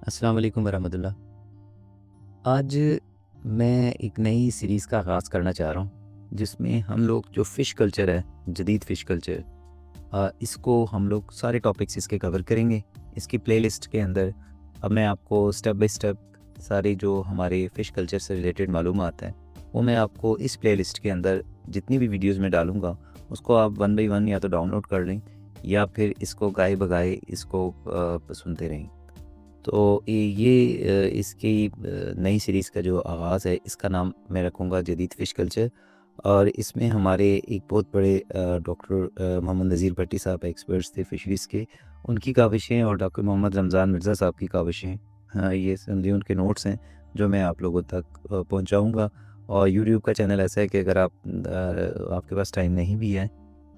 अस्सलाम वालेकुम वरहमतुल्लाह। आज मैं एक नई सीरीज़ का आगाज़ करना चाह रहा हूँ, जिसमें हम लोग जो फ़िश कल्चर है, जदीद फ़िश कल्चर इसको हम लोग सारे टॉपिक्स इसके कवर करेंगे। इसकी प्लेलिस्ट के अंदर अब मैं आपको स्टेप बाय स्टेप सारे जो हमारे फ़िश कल्चर से रिलेटेड मालूमात हैं, वो मैं आपको इस प्लेलिस्ट के अंदर जितनी भी वीडियोज़ मैं डालूँगा, उसको आप वन बाय वन या तो डाउनलोड कर लें या फिर इसको गाए बगाए इसको सुनते रहें। तो इसकी नई सीरीज़ का जो आगाज़ है, इसका नाम मैं रखूँगा जदीद फ़िश कल्चर। और इसमें हमारे एक बहुत बड़े डॉक्टर मोहम्मद नज़ीर भट्टी साहब एक्सपर्ट्स थे फ़िशरीज़ के, उनकी काविशें और डॉक्टर मोहम्मद रमज़ान मिर्ज़ा साहब की काविशें, हाँ, ये समझिए उनके नोट्स हैं, जो मैं आप लोगों तक पहुँचाऊँगा। और यूट्यूब का चैनल ऐसा है कि अगर आपके पास टाइम नहीं भी है,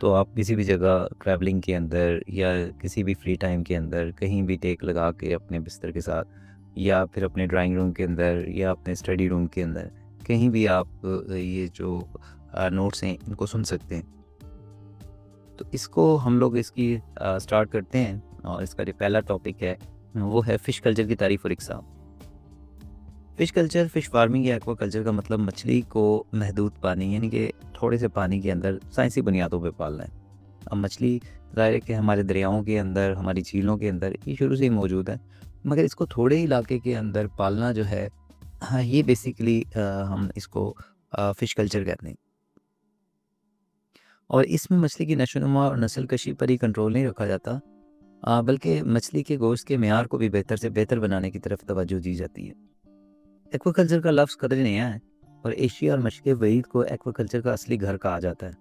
तो आप किसी भी जगह ट्रैवलिंग के अंदर या किसी भी फ्री टाइम के अंदर कहीं भी टेक लगा के अपने बिस्तर के साथ या फिर अपने ड्राइंग रूम के अंदर या अपने स्टडी रूम के अंदर कहीं भी आप ये जो नोट्स हैं इनको सुन सकते हैं। तो इसको हम लोग इसकी स्टार्ट करते हैं और इसका जो पहला टॉपिक है वो है फ़िश कल्चर की तारीफ़ और इकसाम। फ़िश कल्चर, फ़िश फार्मिंग या एक्वाकल्चर का मतलब मछली को महदूद पानी यानी कि थोड़े से पानी के अंदर साइंसी बुनियादों पे पालना है। अब मछली ज़ाहिर है कि हमारे दरियाओं के अंदर, हमारी झीलों के अंदर ये शुरू से ही मौजूद है। मगर इसको थोड़े इलाके के अंदर पालना जो है, हाँ, ये बेसिकली हम इसको फ़िश कल्चर कहते हैं। और इसमें मछली की नशोनुमा और नस्ल-कशी पर ही कंट्रोल नहीं रखा जाता, बल्कि मछली के गोश्त के मियार को भी बेहतर से बेहतर बनाने की तरफ तवज्जो दी जाती है। एक्वाकल्चर का लफ्ज़ कदरे नया है और एशिया और मशरक़ बरीद को एक्वाकल्चर का असली घर कहा जाता है।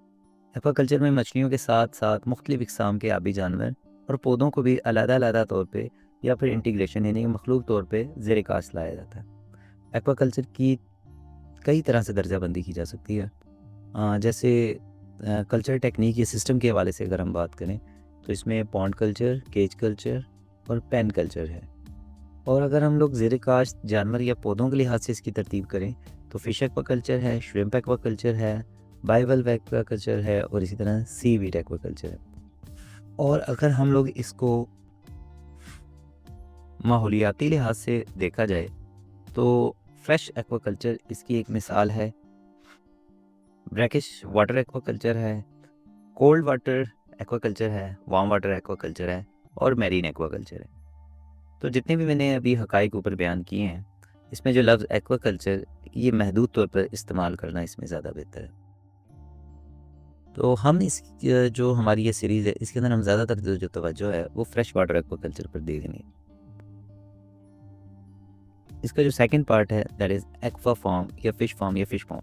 एक्वाकल्चर में मछलियों के साथ-साथ मुख्तलिफ़ इक़साम के आबी जानवर और पौधों को भी अलग-अलग तौर पे या फिर इंटीग्रेशन यानी कि मखलूक तौर पे ज़ेर काश्त लाया जाता है। एक्वाकल्चर की कई तरह से दर्जाबंदी की जा सकती है। जैसे कल्चर टेक्नीक या सिस्टम के हवाले से अगर हम बात करें, तो इसमें पॉन्ड कल्चर, केज कल्चर और पेन कल्चर है। और अगर हम लोग ज़ेर काश्त जानवर या पौधों के लिहाज से इसकी तरतीब करें, तो फ़िश एक्वाकल्चर है, श्रिम्प एक्वाकल्चर है, बाइवल्व एक्वाकल्चर है और इसी तरह सीवीड एक्वाकल्चर है। और अगर हम लोग इसको माहौलियाती लिहाज से देखा जाए, तो फ्रेश एक्वाकल्चर इसकी एक मिसाल है, ब्रैकिश वाटर एक्वाकल्चर है, कोल्ड वाटर एक्वाकल्चर है, वार्म वाटर एक्वाकल्चर है और मैरीन एक्वाकल्चर है। तो जितने भी मैंने अभी हक़ाइक़ ऊपर बयान किए हैं, इसमें जो लफ्ज़ एक्वाकल्चर ये महदूद तौर पर इस्तेमाल करना इसमें ज़्यादा बेहतर है। तो हम जो हमारी ये सीरीज़ है, इसके अंदर हम ज़्यादातर जो तवज्जो है, वो फ्रेश वाटर एक्वाकल्चर पर देंगे। इसका जो सेकंड पार्ट है, दैट इज़ एक्वा फार्म या फ़िश फार्म।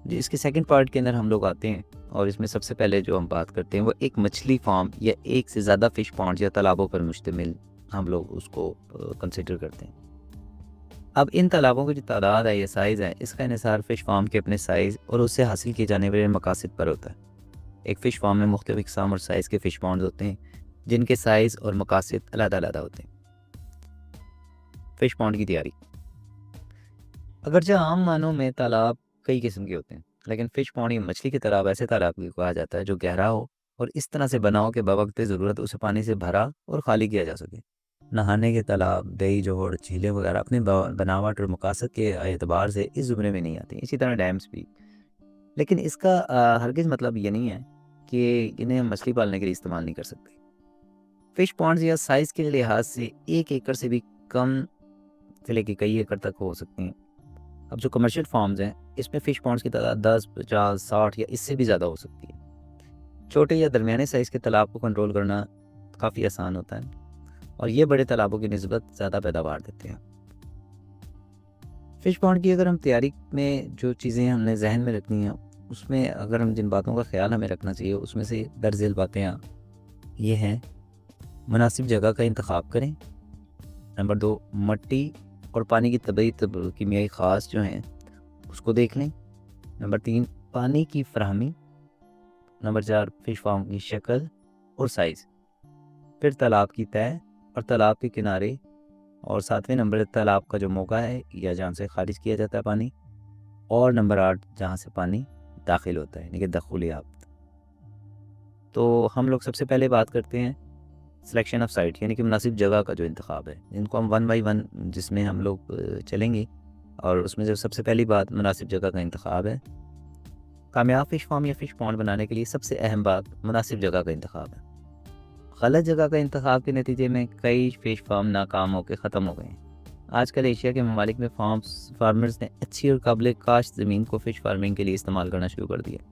जी, इसके सेकंड पार्ट के अंदर हम लोग आते हैं और इसमें सबसे पहले जो हम बात करते हैं, वो एक मछली फार्म या एक से ज़्यादा फ़िश पॉन्ड या तालाबों पर मुश्तमिल हम लोग उसको कंसिडर करते हैं। अब इन तालाबों की जो तादाद है या साइज़ है, इसका इन्हिसार फ़िश फार्म के अपने साइज़ और उससे हासिल किए जाने वाले मकासद पर होता है। एक फ़िश फार्म में मुख्तलिफ़ इक़साम और साइज़ के फ़िश पॉन्ड्स होते हैं, जिनके साइज़ और मकासद अलग-अलग होते हैं। फ़िश पॉन्ड की तैयारी, अगरचे आम मानों में तालाब कई किस्म के होते हैं, लेकिन फ़िश पॉन्ड या मछली के तालाब ऐसे तालाब को कहा जाता है जो गहरा हो और इस तरह से बना हो कि बवक़्त ज़रूरत उसे पानी से भरा और खाली किया जा सके। नहाने के तालाब, दही जोड़, झीलें वगैरह अपनी बनावट और मकासद के एतबार से इस ज़ुमरे में नहीं आती। इसी तरह डैम्स भी। लेकिन इसका हरगिज़ मतलब ये नहीं है कि इन्हें हम मछली पालने के लिए इस्तेमाल नहीं कर सकते। फ़िश पॉन्ड्स या साइज़ के लिहाज से 1 एकड़ से भी कम से लेके कई एकड़ तक हो सकती हैं। अब जो कमर्शियल फार्म्स हैं, इसमें फ़िश पॉन्ड्स की तादाद 10, 50, 60 या इससे भी ज़्यादा हो सकती है। छोटे या दरमियाने साइज़ के तालाब को कंट्रोल करना काफ़ी आसान होता है और ये बड़े तालाबों की निस्बत ज़्यादा पैदावार देते हैं। फ़िश पॉन्ड की अगर हम तैयारी में जो चीज़ें हमने ज़हन में रखनी हैं, उसमें अगर हम जिन बातों का ख़्याल हमें रखना चाहिए, उसमें से दर्ज झेल बातें ये हैं, मुनासिब जगह का इंतख़ाब करें। नंबर 2, मिट्टी और पानी की तबीयत कीमियाई ख़ास जो हैं, उसको देख लें। नंबर 3, पानी की फ़राहमी। नंबर 4, फ़िश फार्म की शक्ल और साइज़। फिर तालाब की तय और तालाब के किनारे और 7वें नंबर तालाब का जो मौका है या जहाँ से ख़ारिज किया जाता है पानी। और नंबर 8 जहाँ से पानी दाखिल होता है यानी कि दख़ूलियात। तो हम लोग सबसे पहले बात करते हैं सिलेक्शन ऑफ साइट यानी कि मुनासिब जगह का जो इंतखाब है, इनको हम वन बाई वन जिसमें हम लोग चलेंगे। और उसमें जो सबसे पहली बात मुनासिब जगह का इंतखाब है। कामयाब फ़िश फार्म या फ़िश पॉन्ड बनाने के लिए सबसे अहम बात मुनासिब जगह का इंतखाब है। गलत जगह का इंतखाब के नतीजे में कई फ़िश फार्म नाकाम होकर ख़त्म हो गए हैं। आजकल एशिया के ममालिक में फार्मर्स ने अच्छी और काबिल काश्त ज़मीन को फ़िश फार्मिंग के लिए इस्तेमाल करना शुरू कर दिया।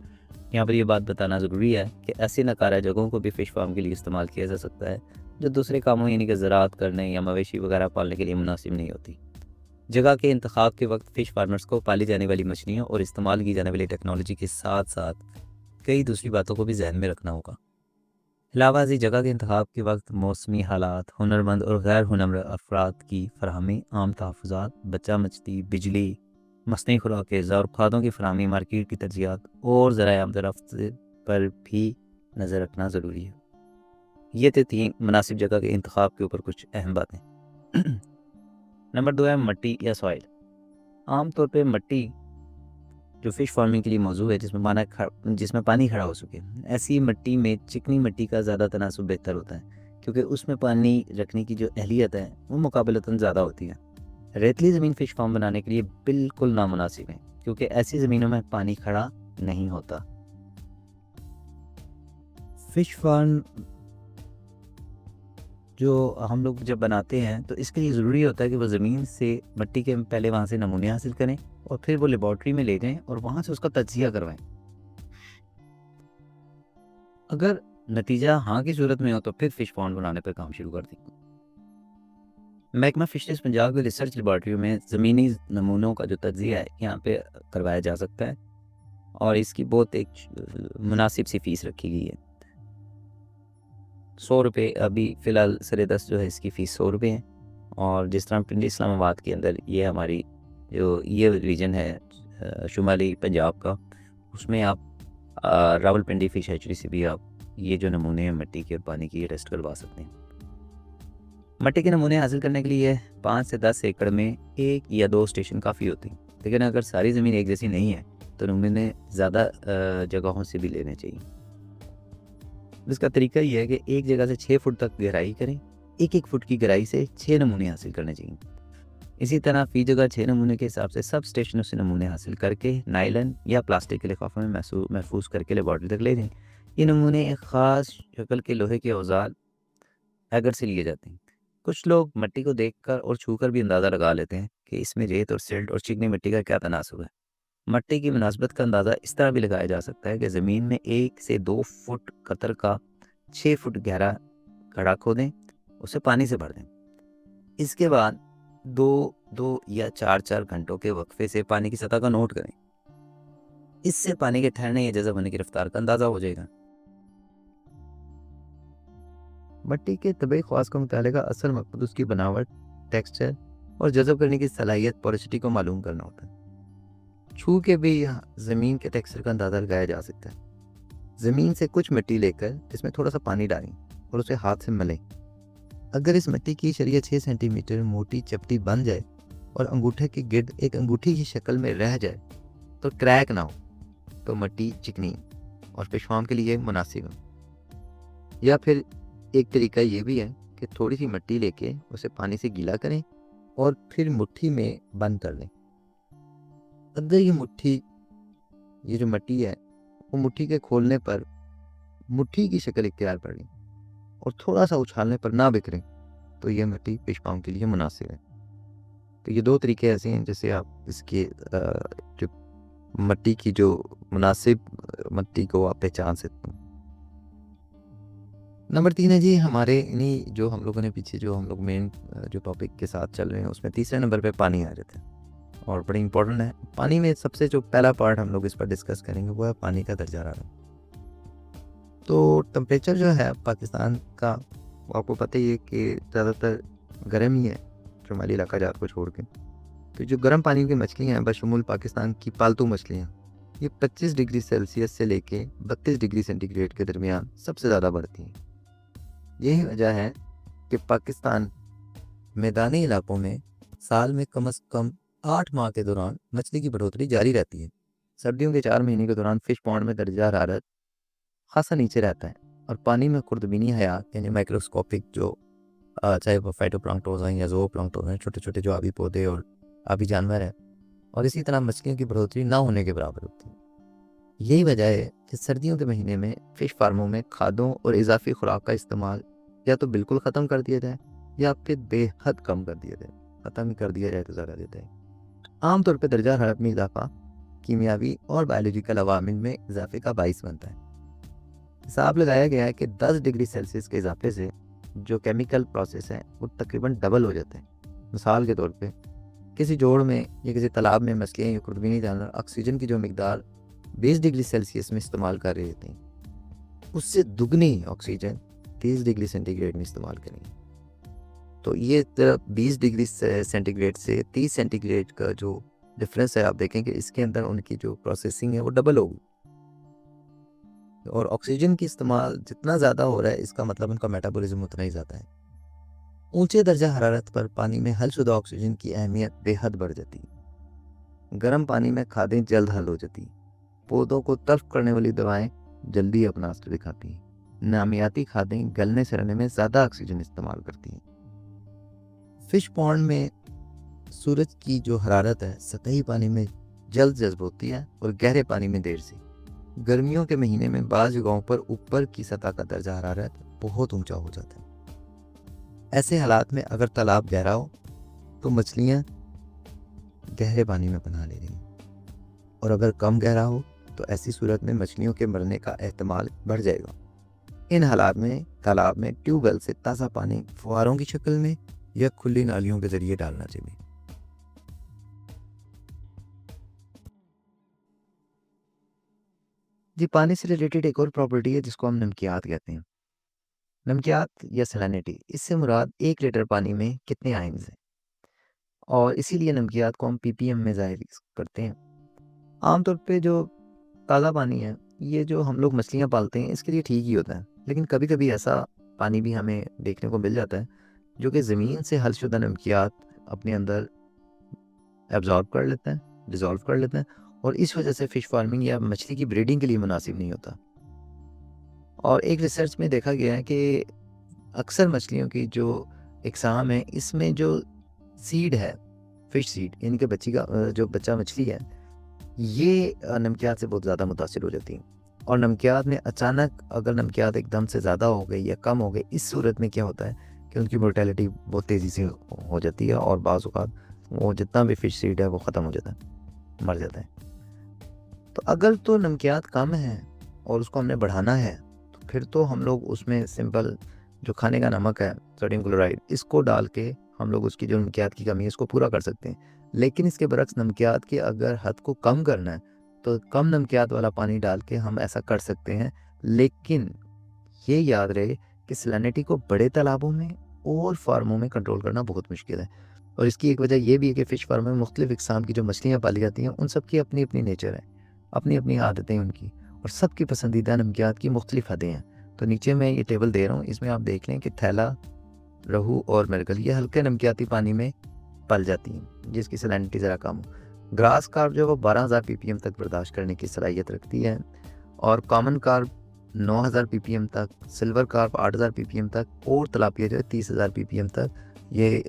यहाँ पर ये बात बताना ज़रूरी है कि ऐसी नकारा जगहों को भी फ़िश फार्म के लिए इस्तेमाल किया जा सकता है, जो दूसरे कामों यानी कि ज़राअत करने या मवेशी वगैरह पालने के लिए मुनासिब नहीं होती। जगह के इंतखाब के वक्त फ़िश फार्मर्स को पाली जाने वाली मछलियों और इस्तेमाल की जाने वाली टेक्नोलॉजी के साथ साथ कई दूसरी बातों को भी जहन में रखना होगा। इलाहाबादी जगह के इंतखाब के वक्त मौसमी हालात, हुनरमंद और गैर हुनर अफराद की फरहमी, आम तहफ़्फ़ुज़ात, बच्चा मछली, बिजली, मसनूई खुराकें, और खादों की फरहमी, मार्केट की तरजीहात और ज़राए आमद-ओ-रफ़्त पर भी नज़र रखना ज़रूरी है। ये थी मुनासिब जगह के इंतखाब के ऊपर कुछ अहम बातें। नंबर 2 है मट्टी या सॉइल। आम तौर पे मट्टी जो फ़िश फार्मिंग के लिए मौजू है, जिसमें पानी खड़ा हो सके, ऐसी मिट्टी में चिकनी मिट्टी का ज़्यादा तनासुब बेहतर होता है, क्योंकि उसमें पानी रखने की जो अहलियत है वो मुकाबलतन ज़्यादा होती है। रेतली ज़मीन फ़िश फार्म बनाने के लिए बिल्कुल नामुनासिब है, क्योंकि ऐसी ज़मीनों में पानी खड़ा नहीं होता। फ़िश फार्म जो हम लोग जब बनाते हैं तो इसके लिए ज़रूरी होता है कि वो ज़मीन से मिट्टी के पहले वहाँ से नमूने हासिल करें और फिर वो लेबॉर्ट्री में ले जाएं और वहाँ से उसका तज्जिया करवाएं। अगर नतीजा हाँ की सूरत में हो तो फिर फ़िश पॉन्ड बनाने पर काम शुरू कर दें। महकमा फ़िशरीज़ पंजाब की रिसर्च लेबॉर्ट्रियों में ज़मीनी नमूनों का जो तज्जिया है यहाँ पे करवाया जा सकता है और इसकी बहुत एक मुनासिब सी फ़ीस रखी गई है। 100 रुपये अभी फ़िलहाल सरे-दस्त जो है इसकी फ़ीस 100 रुपये है। और जिस तरह पिंडी इस्लामाबाद के अंदर ये हमारी जो ये रीजन है शुमाली पंजाब का, उसमें आप रावलपिंडी फ़िश हैचरी से भी आप ये जो नमूने हैं मिट्टी के और पानी की, ये टेस्ट करवा सकते हैं। मिट्टी के नमूने हासिल करने के लिए 5 से 10 एकड़ में 1 या 2 स्टेशन काफ़ी होते हैं, लेकिन अगर सारी ज़मीन एक जैसी नहीं है तो नमूने ज़्यादा जगहों से भी लेने चाहिए। इसका तरीका ये है कि एक जगह से 6 फुट तक गहराई करें, 1-1 फुट की गहराई से 6 नमूने हासिल करने चाहिए। इसी तरह फ़ी जगह 6 नमूने के हिसाब से सब स्टेशनों से नमूने हासिल करके नायलन या प्लास्टिक के लिफाफे में महफूज करके लेबॉर्ट्री तक ले जाएं। ये नमूने एक ख़ास शक्ल के लोहे के औजार एगर से लिए जाते हैं। कुछ लोग मिट्टी को देखकर और छूकर भी अंदाज़ा लगा लेते हैं कि इसमें रेत और सिल्ट और चिकनी मिट्टी का क्या तनासुब है। मिट्टी की मुनासबत का अंदाज़ा इस तरह भी लगाया जा सकता है कि ज़मीन में 1 से 2 फुट कतर का 6 फुट गहरा खड़ा खोदें, उसे पानी से भर दें। इसके बाद 2-2 या 4-4 घंटों के वक्फे से पानी की सतह का नोट करें। इससे पानी के ठहरने या जज़ब होने की रफ्तार का अंदाज़ा हो जाएगा। मिट्टी के तबई ख़वास का मुतालिका असल मकसद उसकी बनावट, टेक्सचर और जज़ब करने की सलाहियत, पोरोसिटी को मालूम करना होता है। छू के भी ज़मीन के टेक्सचर का अंदाज़ा लगाया जा सकता है। ज़मीन से कुछ मिट्टी लेकर इसमें थोड़ा सा पानी डालें और उसे हाथ से मलें। अगर इस मिट्टी की शरीयत 6 सेंटीमीटर मोटी चपटी बन जाए और अंगूठे के गिर्द एक अंगूठी की शक्ल में रह जाए तो क्रैक ना हो, तो मिट्टी चिकनी और फ़िश फार्म के लिए मुनासिब है। या फिर एक तरीका ये भी है कि थोड़ी सी मिट्टी लेके उसे पानी से गीला करें और फिर मुट्ठी में बंद कर दें। अगर ये जो मिट्टी है वो मुट्ठी के खोलने पर मुट्ठी की शक्ल इख्तियार कर लें और थोड़ा सा उछालने पर ना बिखरें, तो ये मिट्टी फ़िश फार्म के लिए मुनासिब है। तो ये 2 तरीके ऐसे हैं जिससे आप इसके जो मिट्टी की जो मुनासिब मिट्टी को आप पहचान सकते हैं। नंबर 3 है जी हमारे इन्हीं जो हम लोगों ने पीछे जो हम लोग मेन जो टॉपिक के साथ चल रहे हैं उसमें तीसरे नंबर पे पानी आ जाता है और बड़ी इंपॉर्टेंट है। पानी में सबसे जो पहला पार्ट हम लोग इस पर डिस्कस करेंगे वो है पानी का दर्जा हरारत। तो टेम्परेचर जो है पाकिस्तान का, आपको पता ही है कि ज़्यादातर गर्म ही है शुमाली इलाका जात को छोड़ के। तो जो गर्म पानी की मछलियाँ हैं बशमूल पाकिस्तान की पालतू मछलियाँ, ये 25 डिग्री सेल्सियस से लेके 32 डिग्री सेंटीग्रेड के दरमियान सबसे ज़्यादा बढ़ती हैं। यही वजह है कि पाकिस्तान मैदानी इलाकों में साल में कम से कम 8 माह के दौरान मछली की बढ़ोतरी जारी रहती है। सर्दियों के 4 महीने के दौरान फ़िश पॉन्ड में दर्जा हरारत खासा नीचे रहता है। और पानी में खुर्दबीनी हयात यानी माइक्रोस्कोपिक जो चाहे वो फाइटोप्लैंक्टन हैं या ज़ूओप्लैंक्टन हैं, छोटे छोटे जो आबी पौधे और आबी जानवर हैं, और इसी तरह मछलियों की बढ़ोतरी ना होने के बराबर होती है। यही वजह है कि सर्दियों के महीने में फ़िश फार्मों में खादों और इजाफी खुराक का इस्तेमाल या तो बिल्कुल ख़त्म कर दिया जाए या फिर बेहद कम कर दिया जाए। ख़त्म ही कर दिया जाए तो ज़्यादा देता है। आमतौर पर दर्जा हरारत में इजाफा कीमियावी और बायोलॉजिकल अवामिल में इजाफे का बाइस बनता है। हिसाब लगाया गया है कि 10 डिग्री सेल्सियस के इजाफे से जो केमिकल प्रोसेस हैं वो तकरीबन डबल हो जाते हैं। मिसाल के तौर पे किसी जोड़ में या किसी तालाब में मछलियाँ या खुर्दबीनी जानवर ऑक्सीजन की जो मिकदार 20 डिग्री सेल्सियस में इस्तेमाल कर रहे थे, उससे दुगनी ऑक्सीजन 30 डिग्री सेंटीग्रेड में इस्तेमाल करेंगे। तो ये 20 डिग्री सेंटीग्रेड से 30 सेंटीग्रेड का जो डिफरेंस है, आप देखेंगे इसके अंदर उनकी जो प्रोसेसिंग है वो डबल होगी। और ऑक्सीजन की इस्तेमाल जितना ज़्यादा हो रहा है, इसका मतलब उनका मेटाबॉलिज्म उतना ही ज़्यादा है। ऊंचे दर्जा हरारत पर पानी में हलशुदा ऑक्सीजन की अहमियत बेहद बढ़ जाती है। गर्म पानी में खादें जल्द हल हो जाती हैं। पौधों को तल्फ करने वाली दवाएं जल्दी अपना असर दिखाती हैं। नामियाती खादें गलने सड़ने में ज़्यादा ऑक्सीजन इस्तेमाल करती हैं। फिश पॉन्ड में सूरज की जो हरारत है सतही पानी में जल्द जज्ब होती है और गहरे पानी में देर से। गर्मियों के महीने में बाज़ जगहों पर ऊपर की सतह का दर्जा हरारत बहुत ऊंचा हो जाता है। ऐसे हालात में अगर तालाब गहरा हो तो मछलियाँ गहरे पानी में पनाह ले रही हैं, और अगर कम गहरा हो तो ऐसी सूरत में मछलियों के मरने का एहतमाल बढ़ जाएगा। इन हालात में तालाब में ट्यूबवेल से ताज़ा पानी फुहारों की शक्ल में या खुली नालियों के जरिए डालना चाहिए। जी, पानी से रिलेटेड एक और प्रॉपर्टी है जिसको हम नमकियात कहते हैं। नमकियात या सैलिनिटी, इससे मुराद 1 लीटर पानी में कितने आयन्स हैं, और इसीलिए नमकियात को हम पीपीएम में ज़ाहिर करते हैं। आमतौर पे जो ताज़ा पानी है, ये जो हम लोग मछलियाँ पालते हैं इसके लिए ठीक ही होता है, लेकिन कभी कभी ऐसा पानी भी हमें देखने को मिल जाता है जो कि ज़मीन से हलशुदा नमकियात अपने अंदर एब्जॉर्ब कर लेते हैं, डिज़ोल्व कर लेते हैं, और इस वजह से फ़िश फार्मिंग या मछली की ब्रीडिंग के लिए मुनासिब नहीं होता। और एक रिसर्च में देखा गया है कि अक्सर मछलियों की जो इकसाम है, इसमें जो सीड है, फ़िश सीड यानी कि जो बच्चा मछली है, ये नमकियात से बहुत ज़्यादा मुतासिर हो जाती हैं। और नमकियात में अचानक अगर नमकियात एकदम से ज़्यादा हो गई या कम हो गई, इस सूरत में क्या होता है कि उनकी मोर्टेलिटी बहुत तेज़ी से हो जाती है, और बाज़ औक़ात वो जितना भी फ़िश सीड है वो ख़त्म हो जाता है, मर जाता है। तो अगर तो नमकियात कम है और उसको हमने बढ़ाना है, तो फिर तो हम लोग उसमें सिंपल जो खाने का नमक है, सोडियम क्लोराइड, इसको डाल के हम लोग उसकी जो नमकियात की कमी है इसको पूरा कर सकते हैं। लेकिन इसके बरक्स नमकियात की अगर हद को कम करना है तो कम नमकियात वाला पानी डाल के हम ऐसा कर सकते हैं। लेकिन ये याद रहे कि सैलिनिटी को बड़े तालाबों में और फार्मों में कंट्रोल करना बहुत मुश्किल है, और इसकी एक वजह यह भी है कि फ़िश फार्म में मुख्तलिफ़ इक़साम की जो मछलियाँ पाली जाती हैं उन सब की अपनी अपनी नेचर है, अपनी अपनी आदतें उनकी, और सबकी पसंदीदा नमकियात की मुख्तलिफ़ हदें हैं। तो नीचे मैं ये टेबल दे रहा हूँ, इसमें आप देख लें कि थैला, रहू और मृगल ये हल्के नमकियाती पानी में पल जाती हैं जिसकी सैलिनिटी ज़रा कम हो। ग्रास कार्प जो है वो 12,000 पीपीएम तक बर्दाश्त करने की सलाहियत रखती है, और कॉमन कार्प 9,000 पीपीएम तक, सिल्वर कार्प 8,000 पीपीएम तक, और तलापिया जो है 30,000 पीपीएम तक ये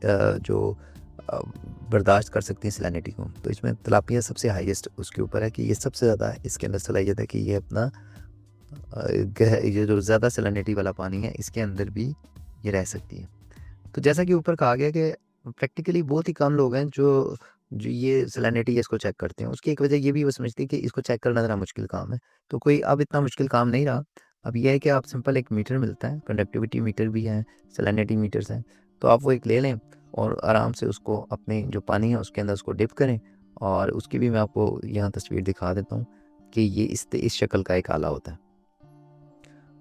बर्दाश्त कर सकती हैं सैलिनिटी को। तो इसमें तलापिया सबसे हाईएस्ट उसके ऊपर है कि ये सबसे ज़्यादा इसके अंदर सलाहियत है कि ये अपना ये जो ज़्यादा सैलिनिटी वाला पानी है इसके अंदर भी ये रह सकती है। तो जैसा कि ऊपर कहा गया कि प्रैक्टिकली बहुत ही कम लोग हैं जो जो ये सैलिनिटी है इसको चेक करते हैं। उसकी एक वजह ये भी वो समझती है कि इसको चेक करना ज़रा मुश्किल काम है। तो कोई अब इतना मुश्किल काम नहीं रहा। अब ये है कि आप सिंपल एक मीटर मिलता है, कंडक्टिविटी मीटर भी है, सैलिनिटी मीटर्स हैं। तो आप वो एक ले लें और आराम से उसको अपने जो पानी है उसके अंदर उसको डिप करें, और उसकी भी मैं आपको यहाँ तस्वीर दिखा देता हूँ कि ये इस शक्ल का एक आला होता है।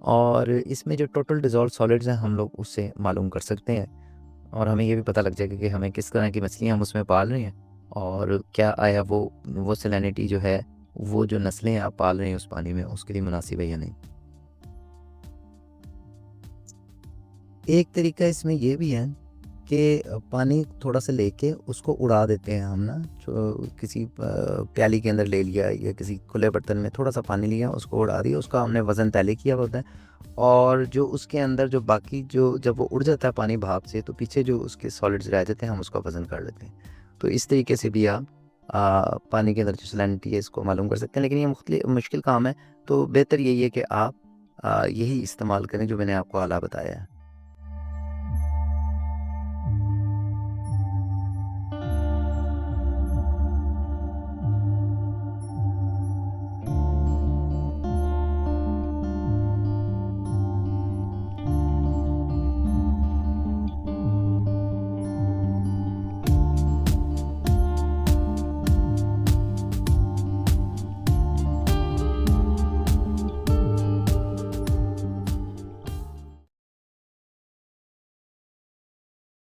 और इसमें जो टोटल डिज़ॉल्व्ड सॉलिड्स हैं हम लोग उससे मालूम कर सकते हैं, और हमें ये भी पता लग जाएगा कि हमें किस तरह की मछलियाँ हम उसमें पाल रहे हैं, और क्या आया वो सैलिनिटी जो है, वो जो नस्लें आप पाल रहे हैं उस पानी में उसके लिए मुनासिब है या नहीं। एक तरीका इसमें ये भी है कि पानी थोड़ा सा लेके उसको उड़ा देते हैं हम ना, जो किसी प्याली के अंदर ले लिया या किसी खुले बर्तन में थोड़ा सा पानी लिया, उसको उड़ा दिया, उसका हमने वज़न तैले किया होता है। और जो उसके अंदर जो बाकी जो जब वो उड़ जाता है पानी भाप से, तो पीछे जो उसके सॉलिड्स रह जाते हैं हम उसका वज़न कर लेते हैं। तो इस तरीके से भी आप पानी के अंदर जो सैलिनिटी है इसको मालूम कर सकते हैं, लेकिन ये मुश्किल काम है। तो बेहतर यही है कि आप यही इस्तेमाल करें जो मैंने आपको आला बताया है।